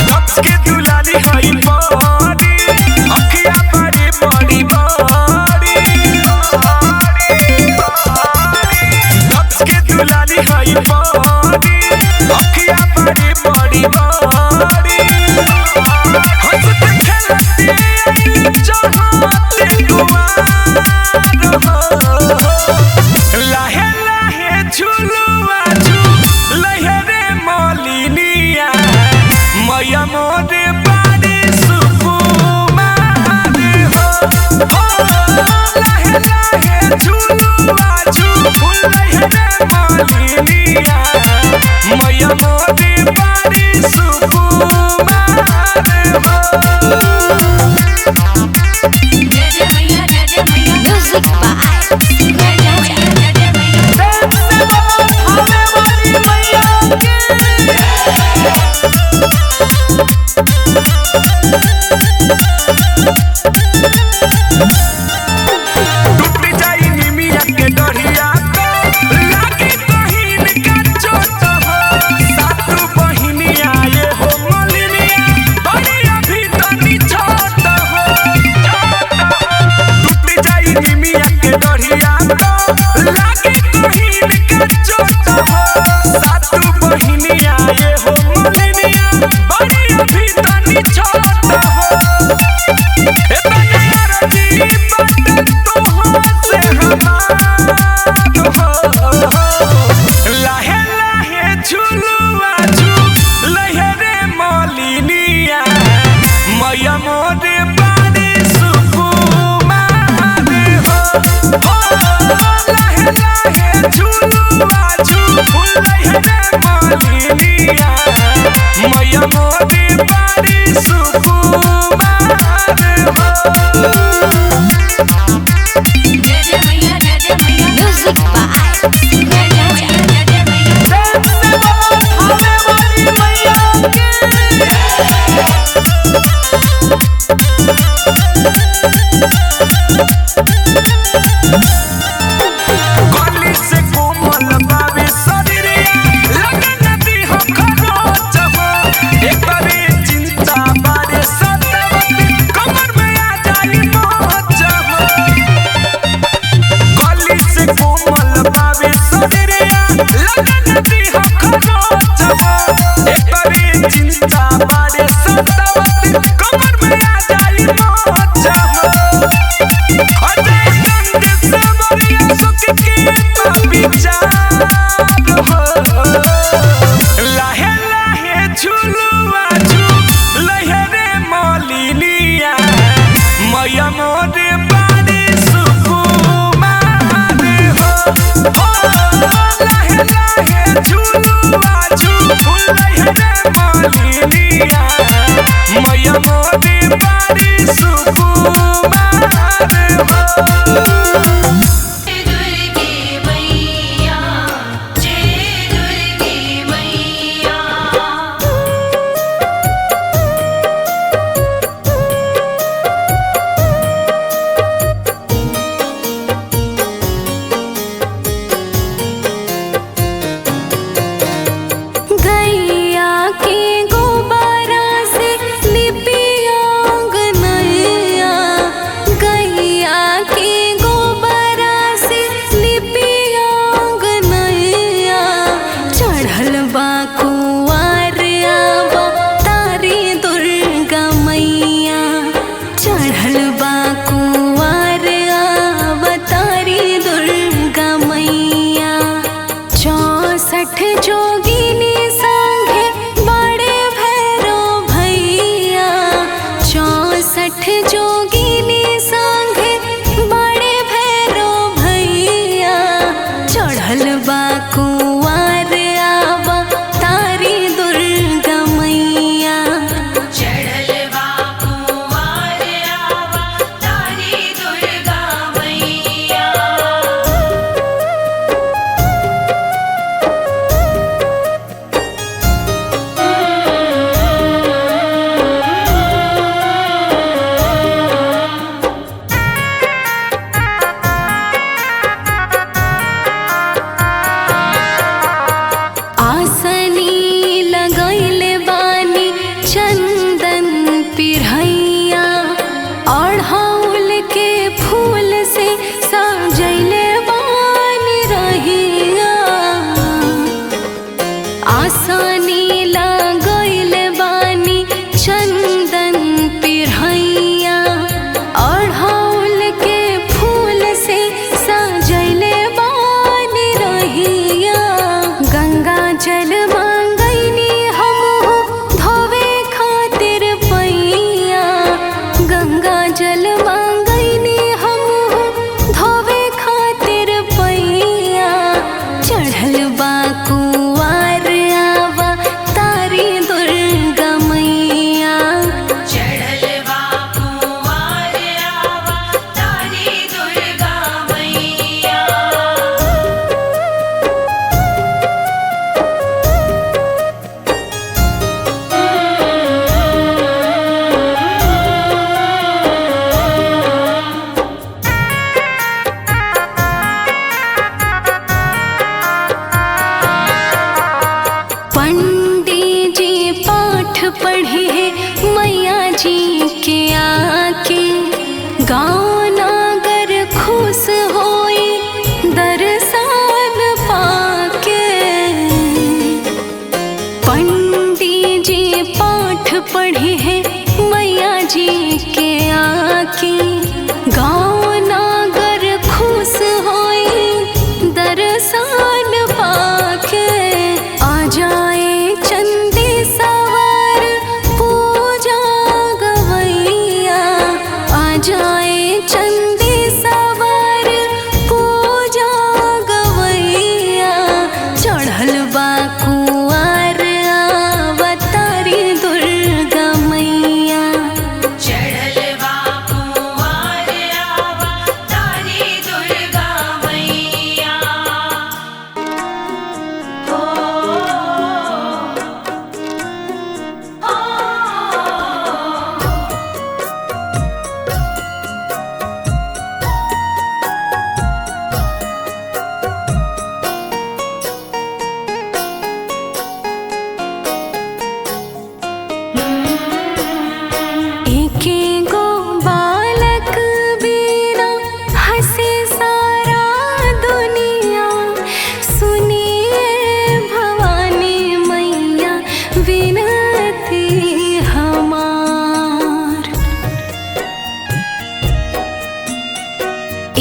भक्स के दुलारी हई बड़ी अखिया बड़ी बड़ी बड़ी भक्स के दुलारी हई बड़ी अखिया बड़ी बड़ी बड़ी हंसते खेलते आइल चाहते दुआर हो लाहे लाहे झुलुआ झूलहे रे मलिनिया मैया मोरे बाड़ी सुकुमार हो लाहे लाहे झुलुआ झूलहे रे मलिनिया मैया मोरे बाड़ी सुकुमार हो। Music by टूट जाई निमिया के डढ़िया तो लागे कहीं का चोट हो सातु बहिनिया ये हो मलिनिया बड़िया भी तनी छोट हो टूट जाई निमिया के डढ़िया तो लागे कहीं का चोट हो सातु बहिनिया ये हो मलिनिया बड़िया भी तनी छोट हो लाहे लाहे झुलुआ झूलहे रे मलिनिया मैया मोरे बाड़ी सुकुमार हो लाहे लाहे झुलुआ झूलहे रे मलिनिया मैया मोरे बाड़ी सुकुमार हो। Music by गली से कोमल बावे शरीरिया लगन दी हो खरोच हो एकरे चिंता बारे सतवती कमर में आ जाई मोच हो गली से कोमल बावे शरीरिया लगन दी हो खरोच हो एकरे चिंता बारे सतवती कमर में आ जाई मोच हो लाहे लाहे झुलुआ झूलहे रे मलिनिया मैया मोरे बाड़ी सुकुमार हो लाहे लाहे झुलुआ झूलहे रे मलिनिया मैया मोरे बाड़ी सुकुमार हो। गैया के गोबरा से लिपि आंगनैया गैया के गोबरा से लिपि आंगनैया चढ़ल बा कुंवर आवा तारी दुर्गा मैया चढ़ल बा कुंवर आवा तारी दुर्गा मैया 64 जोगिनी संगे बड़े भैरो भैया 64 जोगिनी संगे बड़े भैरो भैया चढ़ल बा कुंवर आवा तारी सानी लागल बानी चंदन पिढ़ैया अढ़ौल के फूल से सजैले बानी रहिया गंगा जल मांगैनी हमहु धोवे खातिर पैया गंगा जल मांगैनी हमहु धोवे खातिर पैया चढ़ल बा कुंवार आवा तारी दुर्गा मैया चढ़ल बा कुंवार आवा तारी दुर्गा मैया। पंडित जी पाठ पढ़े मैया जी के आके गाँव नगर खुश होई दर्शन पाके पंडित जी पाठ पढ़े मैया जी के आके गाँव नगर खुश होई दर्शन पाके आ जाए चंदी सवार पूजा गवैया आ जाए चंदी सवार पूजा गवैया चढ़ल बा कुंवार आवा तारी दुर्गा मैया चढ़ल बा कुंवार आवा तारी दुर्गा मैया। एके गो बालक बिना हंसे सारा दुनिया सुनिए भवानी मैया विनती हमार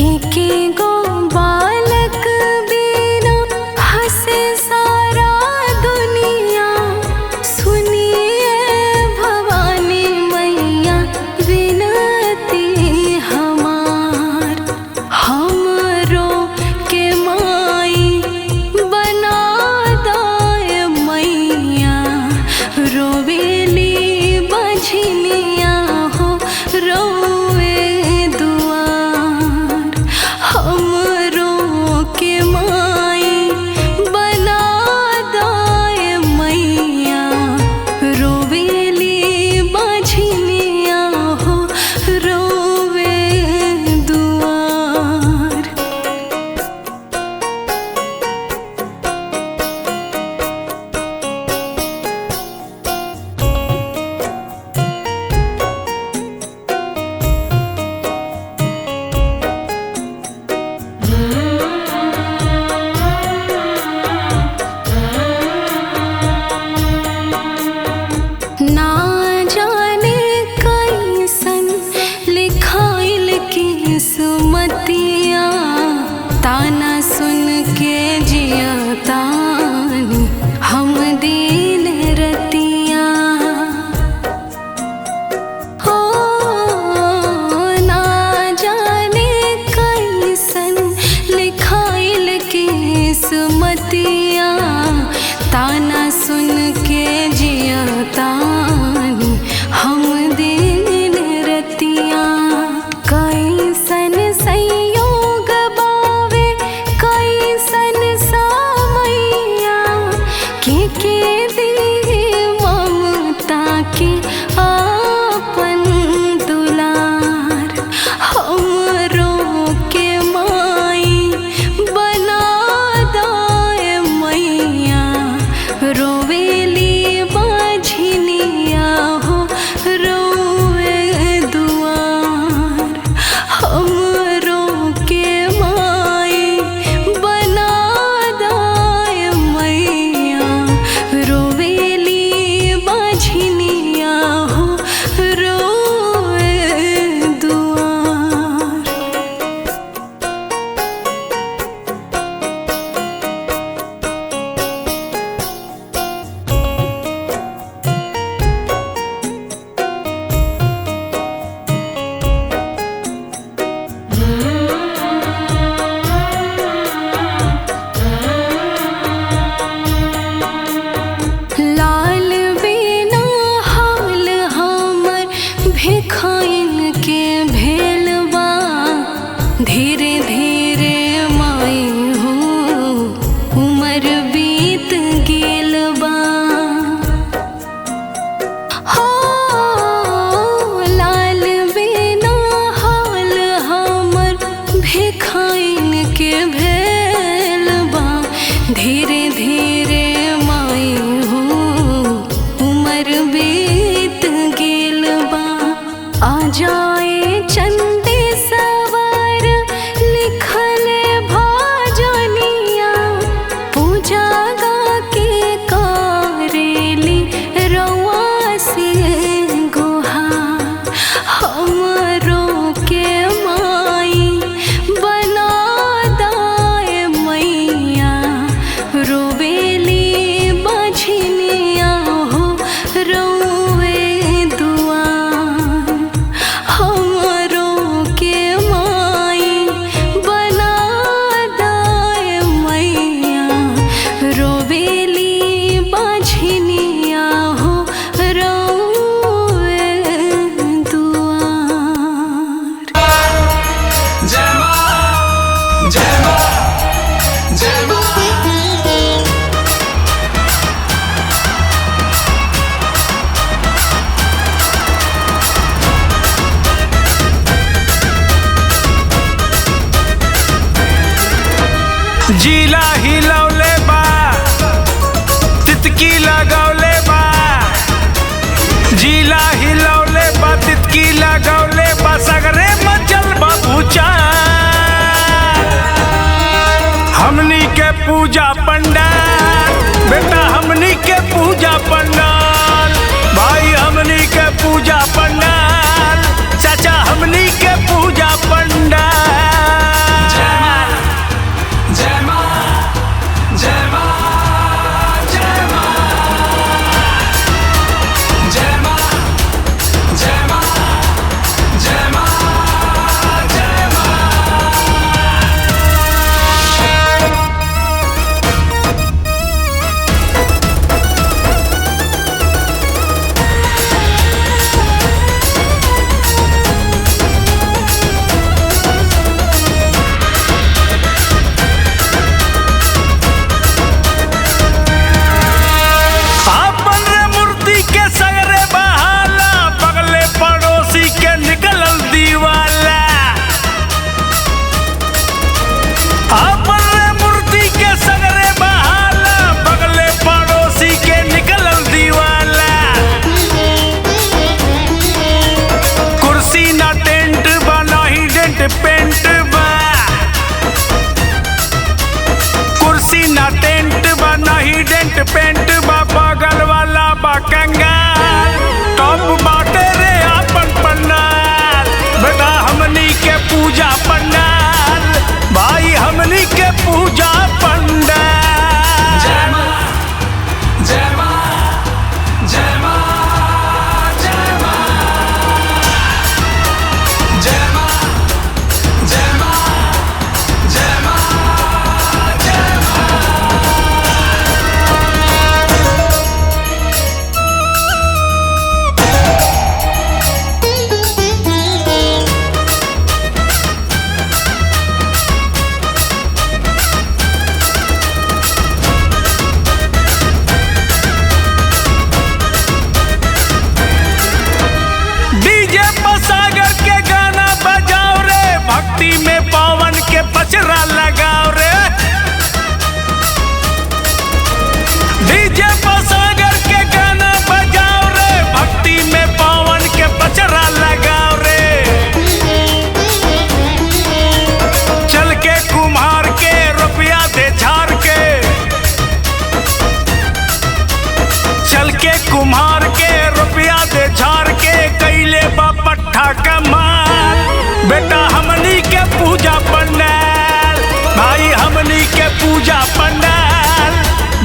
एके गो बालक बिना हंसे सारा दुनिया सुनिए भवानी मैया विनती हमार हमरो के माई बना दाए मैया रोवेली बझनिया हो रोवे दुआर हमरो के माई बना दाए मैया रोवेली बझनिया हो रोवे दुआर ना जाने कैसन लिखाइल किस्मतिया ताना सुन के जिया तानी हम दिन रतिया हो ना जाने कैसन लिखाइल किस्मतिया ताना सुन के जिया तानी हम दिन रतिया कैसन संयोग बावे कैसन समैया के दी ममता के आपन दुलार हमरो के माई बना दाए मैया रोवेली रोवे जिला हिलौले बातित की लगौले बसगरे मचल बाबूचा हमनी के पूजा पंडाल बेटा हमनी के पूजा पंडाल भाई हमनी के पूजा पंडाल चाचा हमनी के पूजा पंडाल जय मां जय मां जय मां जय मां जय मां जय मां जय मां आपन रे मूर्ति के सगरे बहाला बगले पड़ोसी के निकलल दीवाला आपन रे मूर्ति के सगरे बहाला बगले पड़ोसी के निकलल दीवाला कुर्सी ना टेंट बा नाही डेंट पेंट बा कुर्सी ना टेंट बा नाही डेंट पेंट बा बगल वाला बा कंगाल टॉप बाटे रे आपन पंडाल बेटा हमनी के पूजा पंडाल भाई हमनी के पूजा पंडाल जय मां जय मां जय मां जय मां जय मां जय मां जय मां जय डीजे सागर के गाना बजाओ रे भक्ति में पावन के पचरा लगाओ रे डीजे सागर के गाना बजाओ रे भक्ति में पावन के पचरा लगाओ रे चल के कुम्हार के रुपया दे झाड़ के चल के कुम्हार के रुपया दे झाड़ के कैले बा पट्ठा कमाल बेटा हमनी के पूजा पंडाल भाई हमनी के पूजा पंडाल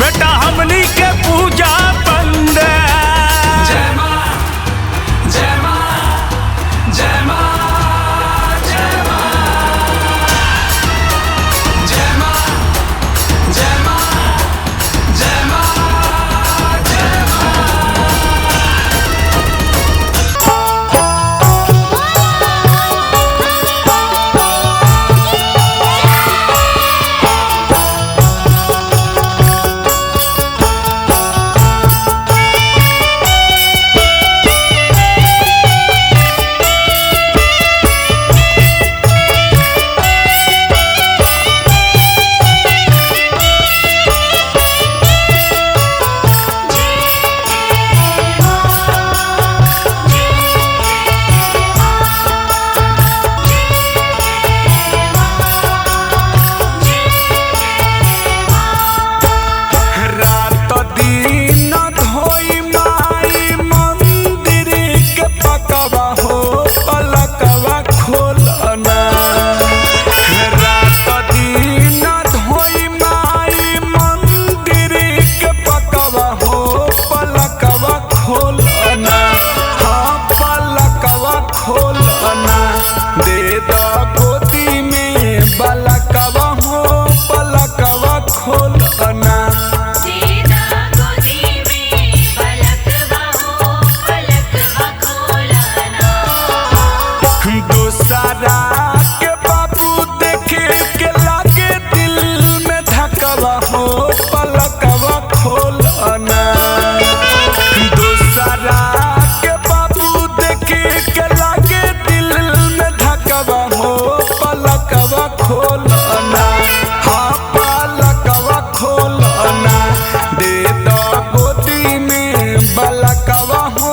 बेटा हमनी के पूजा पंडाल जय मां जय मां जय मां जय मां जय मां जय मां जय मां जय मां रात दिन धोई माई मंदिर के पकवा हो पलकवा खोलना रात दिन धोई माई मंदिर के पकवा हो पलकवा खोलना हाँ पलकवा खोलना दे दो गोदी में बलकवा हो पलकवा खोलना सीता गोदी में पलकवा हो पलकवा खोलना दूसरा के बाबू देखे के लागे दिल में धकवा हो पलकवा खोलना दूसरा के बाबू देखे के लागे दिल में धकवा हो पलकवा खोलना हाँ पलकवा खोलना दे दो गोदी में बलकवा हो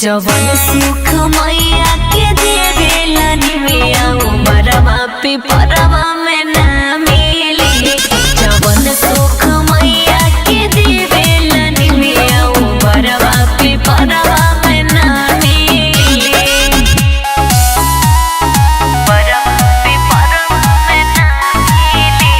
जवन सुख मैया के देवेला निमिया उमरवा पे परवा में ना मिली। जवन सुख मैया के देवेला निमिया उमरवा पे परवा में ना मिली। परवा पे परवा में ना मिली।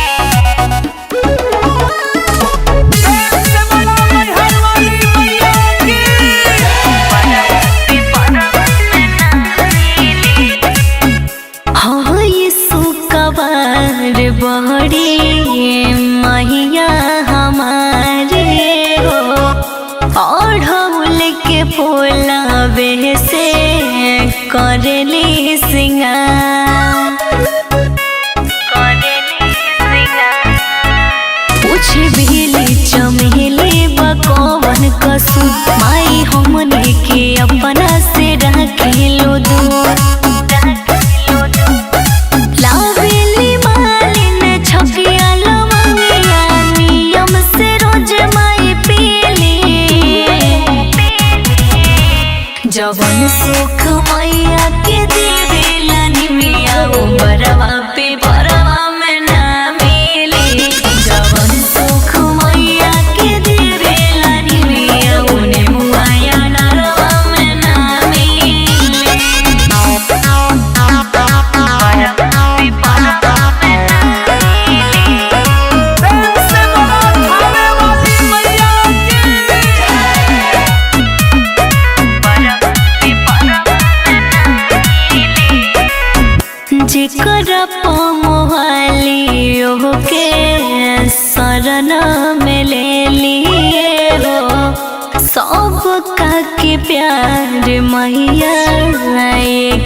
हाँ ये सुकवार बड़ी मैया हमारे हो और ढोल के फूलावे से करेली सिंगार। पूछ भीली चमेली बकवन कसू माई हमने के अपना से रखेलो दूर। लावेली मालिन छकिया लवंगिया नियम से रोज माई पीली। जवन सुख मैया के देवेला निमिया उमरवा पे परवा में ना मिली। जवन सुख मैया के देवेला निमिया उने मुआया नरवा में ना मिली। जेकरा पमोहाली के शरण में ले लिए हो सबका के प्यार मैया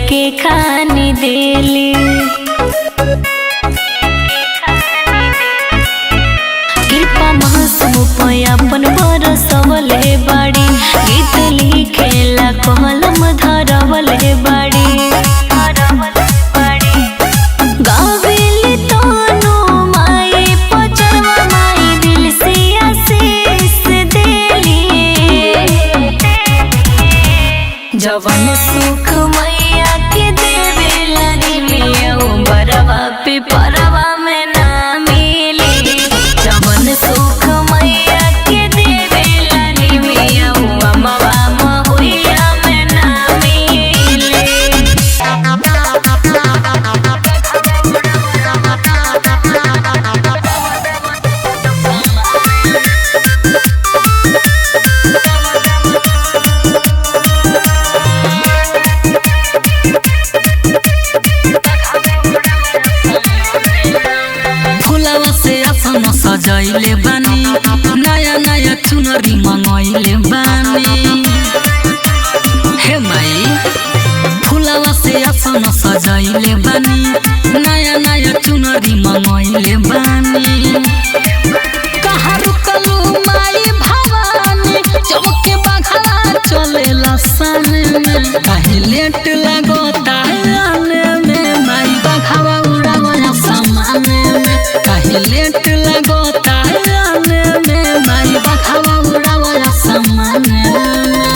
के खानी देली। कृपा महासमु पे अपन बरसवले बाड़ी गीत लिखेला कलम धरवले बाड़ी। गावेली तोनो माई पचरवा माई दिल से आशीष देली। जवन सुख मैया के देवेला निमिया उमरवा पे परवा में ना मिली। जवन सुख मैया के देवेला निमिया उमवा महुइया में ना मिली। फुलावा से आसन सजैले बानी नया नया चुनरी मंगैले बानी। हे माई फुलावा से आसन सजैले बानी नया नया चुनरी मंगैले बानी। कहाँ रुकलू माई भवानी चौके बघला चलेला साने में। काहे लेट लगोता आने में माई बघवा उड़ावया समाने में। काहे लेट लगोता आने में माई बघवा उड़ावया समाने में।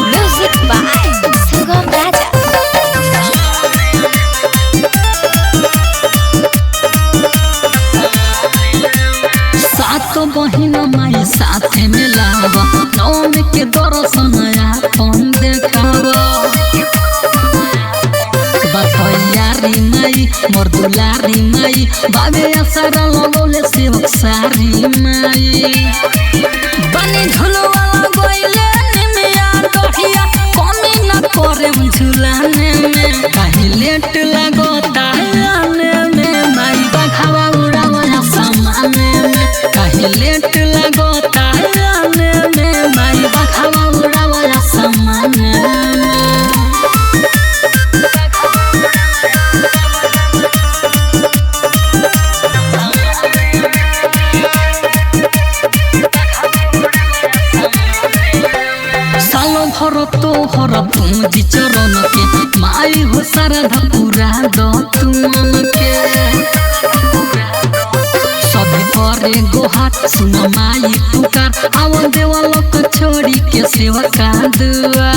म्यूजिक बाय सुगम राजा। सातो बहिन माई साथे में लावा नौम के दर्शन आपन देखावा। बतैयारी माई मोर दुलारी माई बाबे असरा लगौले सेवक सारी माई। बनी झुलवाला गइले निमिया कहिया कमी न करे झुलाने में। काहे लेट लगोता आने में माई बघवा उड़ावया समाने में। काहे लेट लगोता आने में माई बघवा उड़ावया समाने में। सालो भर तो हर तुम जी चरण के माई हो सारा पूरा दो तुम के। सभी करे गोहार बात सुन माई पुकार आवन देवा लोक छोड़ी के सेवा का दुआ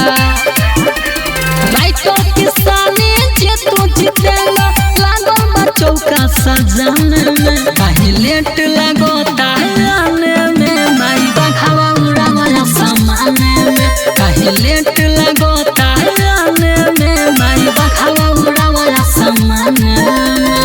राइतो किसानी जे तू जितेला लागो बा चौका सजाने में काहे लेट लागो ताने में माई बखावा उड़ावा समाने में काहे लेट लागो ताने में माई बखावा उड़ावा समाने में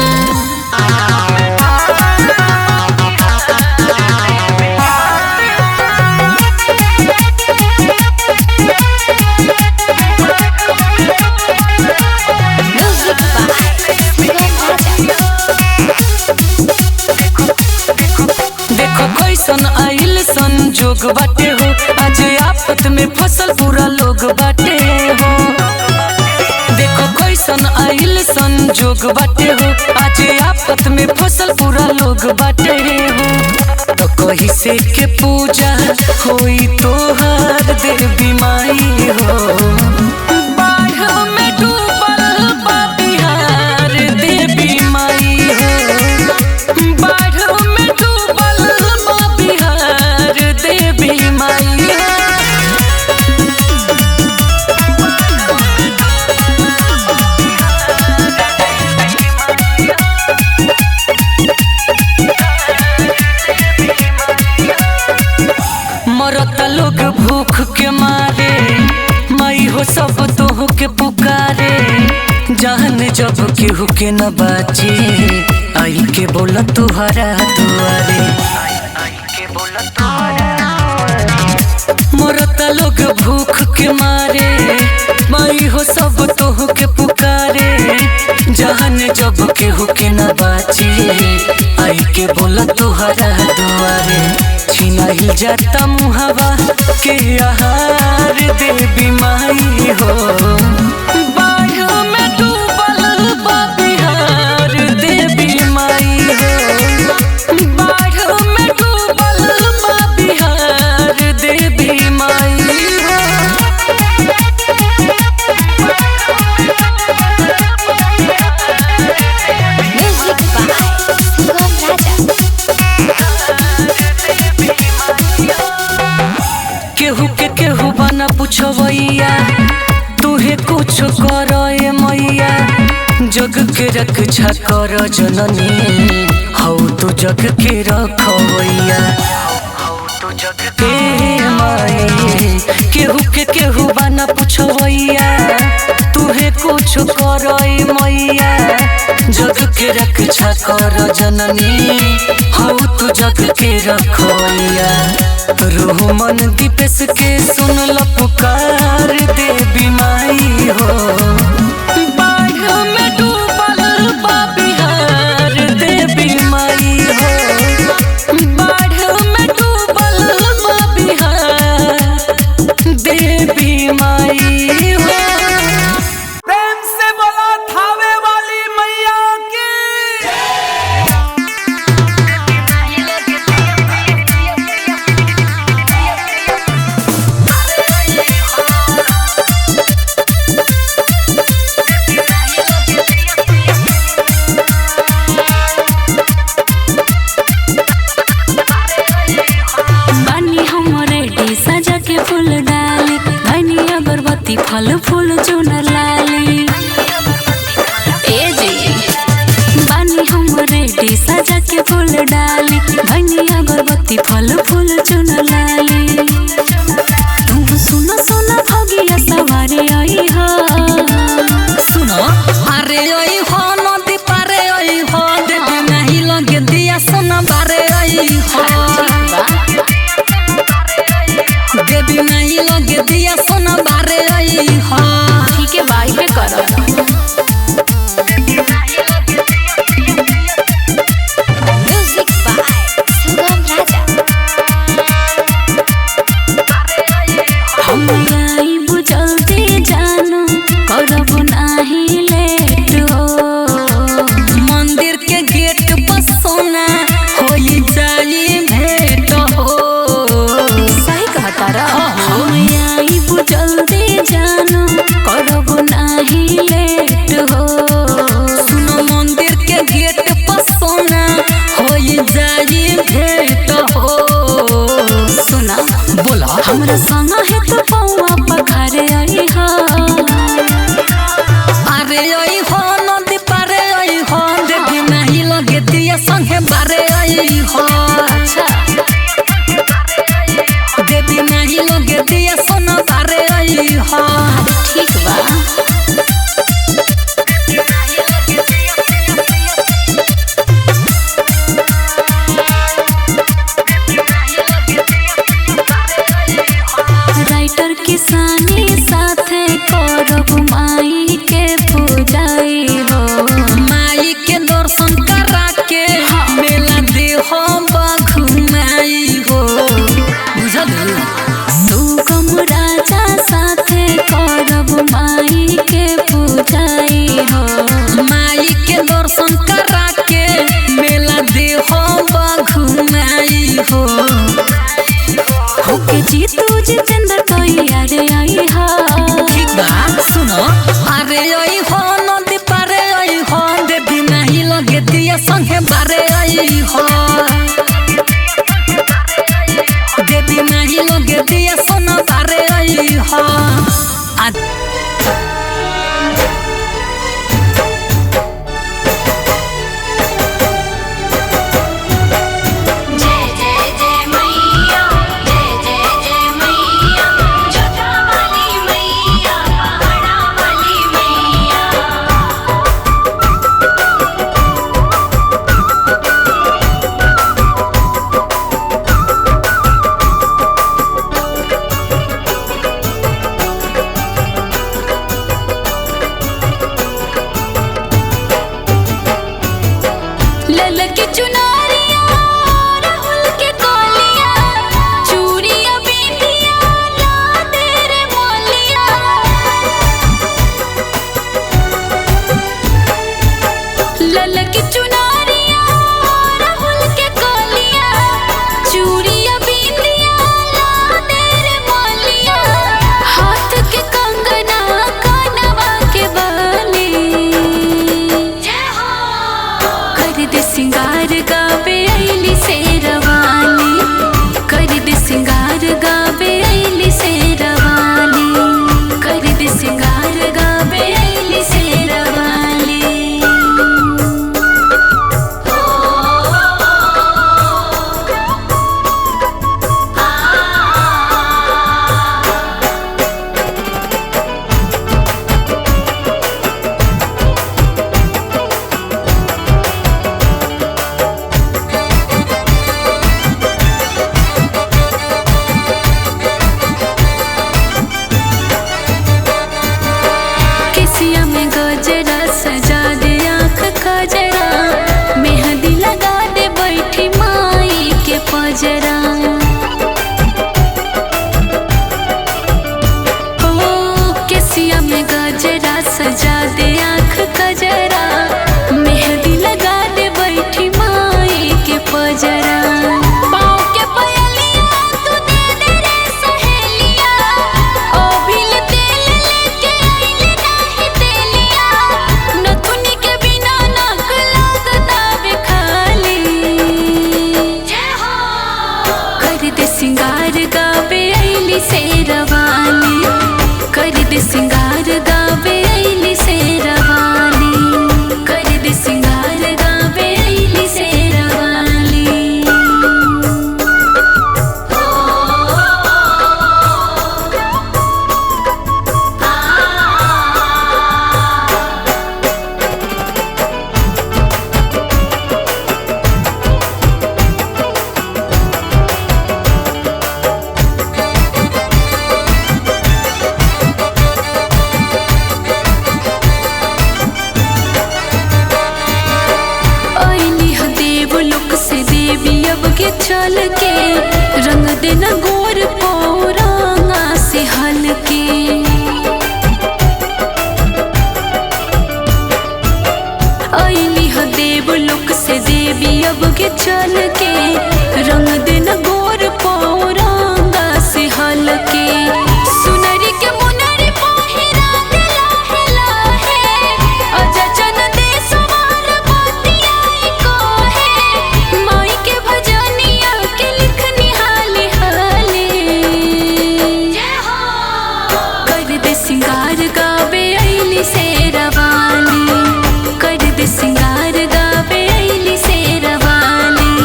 कैसन आइल संजोग बाटे हो आज आफत में फसल पूरा लोग बाटे हो देखो कैसन आइल संजोग बाटे हो आज आफत में फसल पूरा लोग बाटे हो तो कहीं से के पूजा होई तोहर देवी माई हो बाढ़ में डूबल बा बिहार देवी माई हो बाढ़ में डूबल बिहार देवी माई मरता लोग भूख के मारे माई हो सब तोह के पुकारे जान जब केहू के न बाची आई के बोला तुहरा दुआरे मरता लोग भूख के मारे माई हो सब तोह के पुकारे जान जब केहू के न बाची आई के बोला तुहरा दुआरे छीना ही जाता मुहावा के आहार देवी माई हो बाढ़ में डूबल बा बिहार देवी माई हो बाढ़ में डूबल बा बिहार देवी माई हो केहू के केहू बना पूछवैया तुहे कुछ कर मैया जग के रक्षा कर जननी हौ तू जग के रखवैया माई केहू के केहू बना पूछवैया तुहे कुछ कर मैया जग के रक्षा कर जननी हौ तू जग के रखवैया रोह मन दीपेश के सुन ल पुकार देवी माई हो बाढ़ में डूबल बा बिहार देवी माई हो बाढ़ में डूबल बा बिहार देवी माई हो प्रेम से बोला थावे वाली मैया की फल फूल चुनर लाली ए जी बानी हम रेडी सजा के फूल डाली भनिया अगरबत्ती फल फूल चुनर लाली तुम सुनो सुनो भगिया सवारे आई हो सुनो अरे ओई हो नदी पारे ओई हो देवी नहीं लगे दिया सोना बारे ओई हो देवी नहीं लगे दिया सोना बारे ओई हो ठीक है बाई पे करो म्यूजिक बाय सुगम राजा हम आई बुझलते जानो करब नाही लेट हो मंदिर के गेट पर सोना होई जाई भेंट हो सही कहता रहा हम आई बुझलते जानो करब नाही लेट हो सुनो मंदिर के गेट पर सोना होई जाई भेंट हो के मेला दे हो घुमाई हो बुझल सुगम राजा साथे करब माई के पूजाई हो माई के दर्शन करा के मेला दे हो घुमाई हो होके जीतू जितेंद्र तो यार आई हा ठीक बा सुनो अरे आई हो नदी पारे आई हो देवी नहीं लगे दिया संगे बारे आई हो देवी नहीं लगे दिया सोना बारे आई हो जय जय जय मैया जय जय जय मैया जोता वाली मैया पहाड़ा वाली मैया ललकी चुनरिया राहुल के कोलिया चूड़िया बिंदिया ला दे रे मोलिया ललकी चुनरिया राहुल के कोलिया चूड़िया बिंदिया ला दे रे मोलिया हाथ के कंगना कानवा के बाली जय हो कर दे सिंगार गावे ऐली शेरवाली कर दे सिंगार गावे ऐली शेरवाली कर दे सिंगार गावे ऐली शेरवाली केसिया में गजरा सजा दे आँख खजरा मेहंदी लगा दे बैठी माई के पजरा ओ केसिया में गजरा सजा दे आँख खजरा मेहंदी लगा दे बैठी माई के पजरा पाँव के पयलिया तू दे दे रे सहेलिया ओ बिल तेल लेके आइले नाही तेलिया नथुनी के बिना नाक लागता वे खाली जय हो कर दे सिंगार गावे ऐली शेरवाली कर दे सिंगार गावे ऐली शेरवाली कर दे सिंगार गावे ऐली शेरवाली ऐली ह देव लोक से देवी अब के चल के रंग देना गोर पौरांगा से हल के ऐली ह देव लोक से देवी अब के चल के रंग देना गोर पौरांगा से हल के सुनरी के मुनरी पहिरा दे लाहे लाहे अजचन दे सवार बतियाई कोहे माई के भजनिया के लिखनी हाली हाली जय हो कर दे सिंगार गावे ऐली शेरवाली कर दे सिंगार गावे ऐली शेरवाली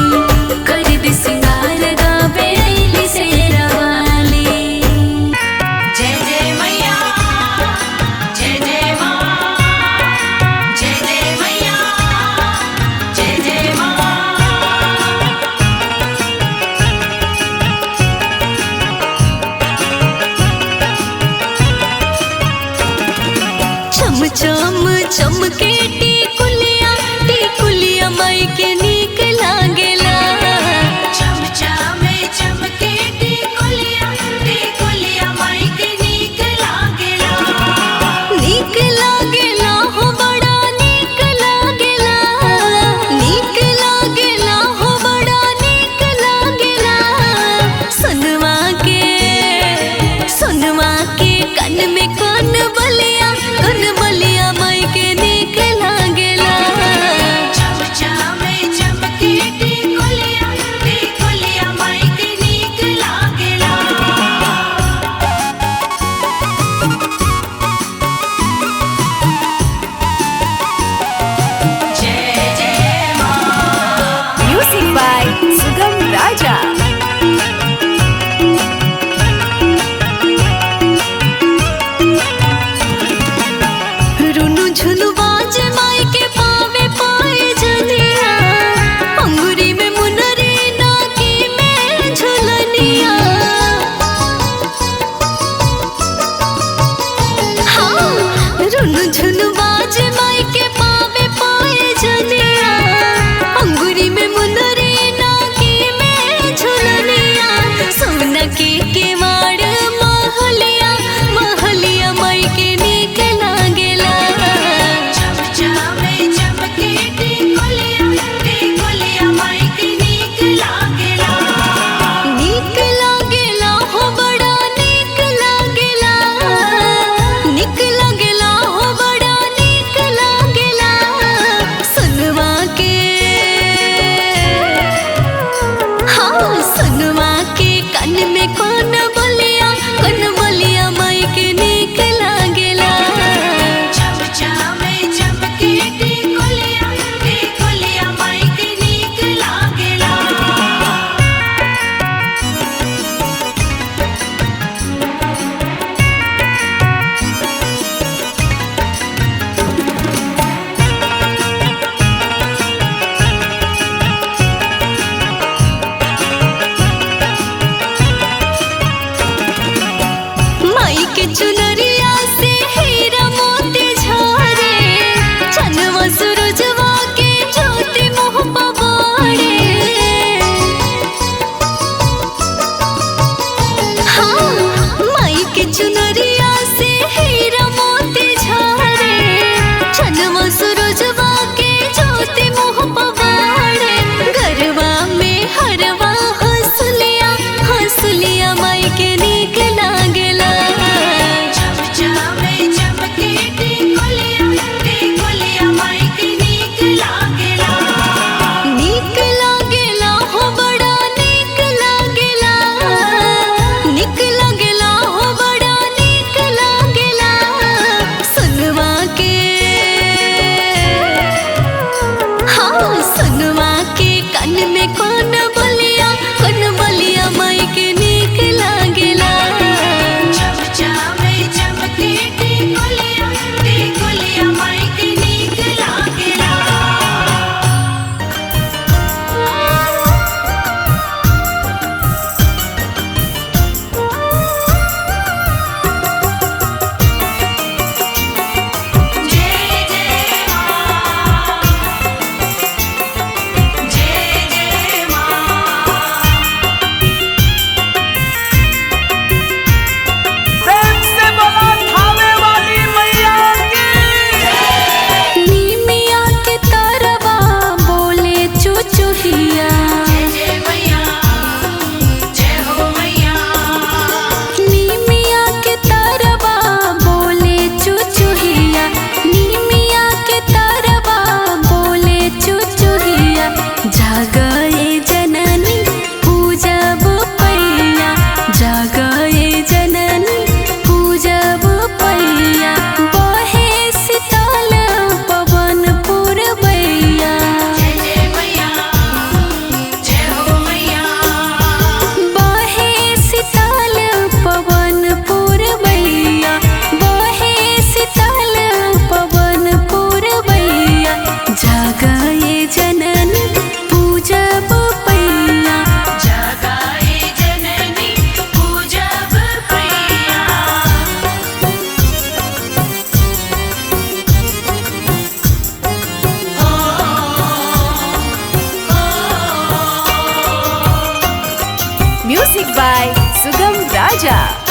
by Sugam Raja.